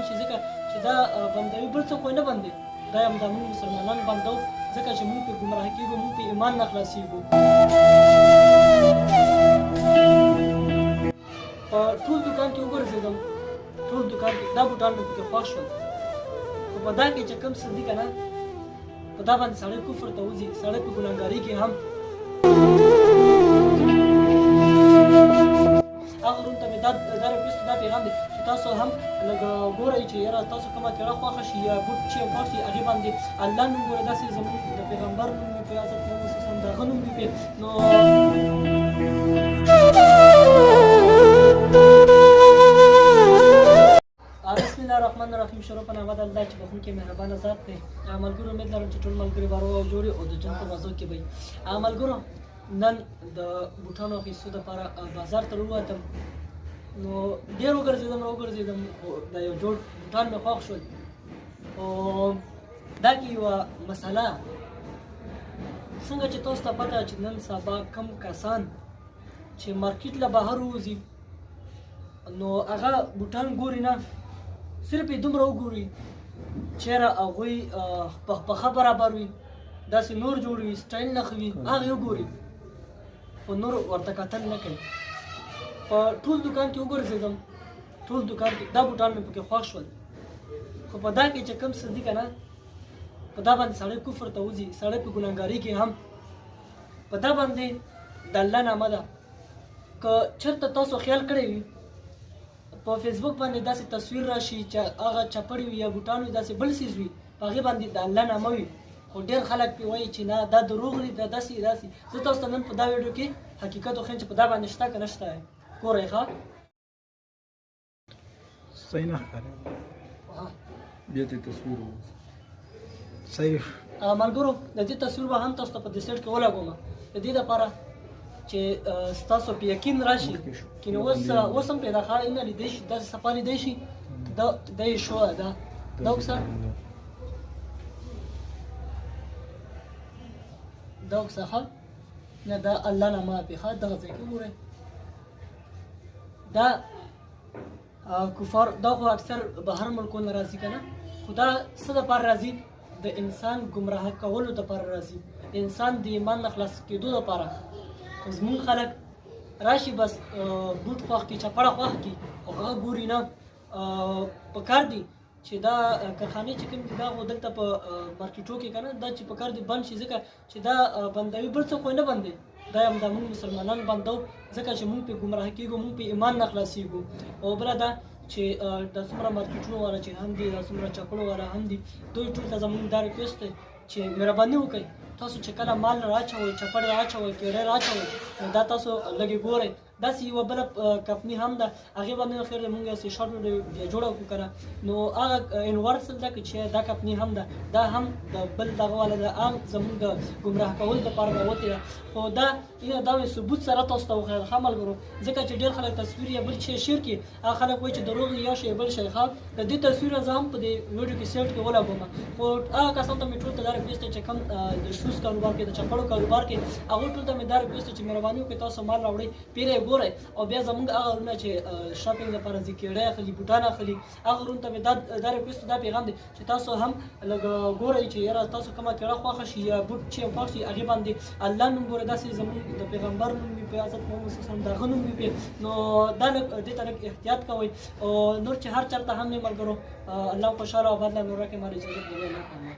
بند شي ځکه چې دا بندوي بل څوک نه بندوي دا همدا موږ مسلمانان بندو ځکه چې موږ پرې ګمراه کېږو موږ پرې ایمان نه خلاصېږو په ټول دوکان کې وګرځېدم ټول دوکان کې دا بوټان مې پکې خوښ شول خو په دا کې چې کوم څه دي که نه په دا باندې سړی کفر ته وځي سړی په ګناهګاري کې هم هغه روم ته مې دا راپوستو دا پیغام دی چې تاسو هم لږ ګورئ چې یاره تاسو کومه تېړه خوښه شي یا بوټ چې خوښ شي هغې باندې الله نوم ګوره داسې زموږ د پیغمبر نوم وي په حضرت محمد صلی الله علیه وسلم د هغه نوم وي نو بسم الله الرحمن الرحیم شروع په نامه د الله چې بخونکی مهربانه ذات دی ملګرو امید لرم چې ټول ملګري به روغ او جوړ او د جنت په مزو کې به وي ملګرو نن د بوټانو اخیستو دپاره بازار ته ووتم نو ډېر وګرځېدم دا یو جوړ بوټان مې خوښ شول او دا کې یوه مسله څنګه چې تاسو ته پته چې نن سبا کم کسان چې مارکیټ له بهر ووځي نو هغه بوټان ګوري نه صرف یې دومره وګوري چېرې هغوی پخه برابر وي داسې نور جوړ وي سټایل نه ښه وي هغه یې وګوري خو نور ورته کتل نه کوي په ټول دوکان کې وګرځېدم ټول دوکان کې دا بوټان مې پکې خوښ شول خو په دا کې چې کوم څه دي که نه په دا باندې سړی کفر ته وځي سړی په ګناهګاري کې هم په دا باندې د الله نامه ده که چېرته تاسو خیال کړی وي په فیسبوک باندې داسې تصویر راشي چې هغه چپړې وي یا بوټان وي داسې بل څیز وي په هغې باندې د الله نامه وي خو ډېر خلک پرې وایي چې نه دا دروغ دي دا داسې زه تاسو ته نن په دا ویډیو کې حقیقت وښیم چې په دا باندې شته که نه شته ګورئ ښه صحیح نه ښکاري بیا دې تصویر صحیح ملګرو د دې تصویر به هم تاسو ته په دې سایډ کې ولګوم د دې دپاره چې ستاسو په یقین راشي که نو اوس هم پیدا ښه نه لیدی شي داسې صفا لیدی شي دا یې شو ده دا وکسه ښه نه دا الله نامه پې ښه دغه ځای کې وګورئ دا کفار دا خو اکثر بهر ملکونه راځي که نه خو دا څه دپاره راځي د انسان ګمراه کولو دپاره راځي د انسان د ایمان نه خلاص کېدو دپاره خو زمونږ خلک راشي بس بوټ خوښ کړي چپړه خوښ کړي خو هغه ګوري نه پکار دي چې دا کارخانې چې کوم دي دا خو دلته په مارکیټو کې که نه دا چې پکار دي بند شي ځکه چې دا بندوي بل څوک نه بندوي دا همدا موږ مسلمانان بندو ځکه چې موږ پرې ګمراه کېږو موږ پرې ایمان نه خلاصېږو او بله دا چې دا څومره مارکیټونو والا چې هم دي دا څومره چپړو والا هم دي دوی ټول ته زموږ دا ریکویسټ دی چې مهرباني وکړئ تاسو چې کله مال راچوئ چپړې راچوئ پیړۍ راچوئ نو دا تاسو لږې ګورئ داسې یوه بله کمپني هم ده هغې باندې خیر دی مونږ یاسې شارټ ویډیو جوړه کړو که نه نو هغه یونیورسل ده که چې دا کمپني هم ده دا هم د بل دغه والا ده هم زموږ د ګمراه کولو دپاره راوتې ده خو دا مې ثبوت سره تاسو ته وښیل ښه ملګرو ځکه چې ډېر خلک تصویر یا بل شی شیر کړي هغه خلک وایي چې دروغ یا شی بل شی ښه د دې تصویر زه هم په دې ویډیو کې سیټ کې ولګوم خو هغه کسان ته مې ټول ته دا ریکویسټ دی چې کوم د شوز کاروبار کې د چپړو کاروبار کې هغوی ټول ته مې دا ریکویسټ دی چې مهرباني وکړئ تاسو مال راوړئ پیرې یې ګورئ او بیا زموږ هغه ورونه چې شاپینګ لپاره ځي کېړۍ اخلي بوټان اخلي هغه ورونو ته مې دا ریکویسټ دا پیغام دی چې تاسو هم لږ ګورئ چې یاره تاسو کومه تېړه خوښه شي یا بوټ چې خوښ شي هغې باندې الله نوم ګوره داسې زموږ د پیغمبر نوم وي په حضرت محمد صلی الله علیه وسلم د هغه نوم وي نو دا دې ته لږ احتیاط کوئ او نور چې هر چېرته هم مې ملګرو الله خوشحاله او آباد له نوره کې مال اجازت دی نه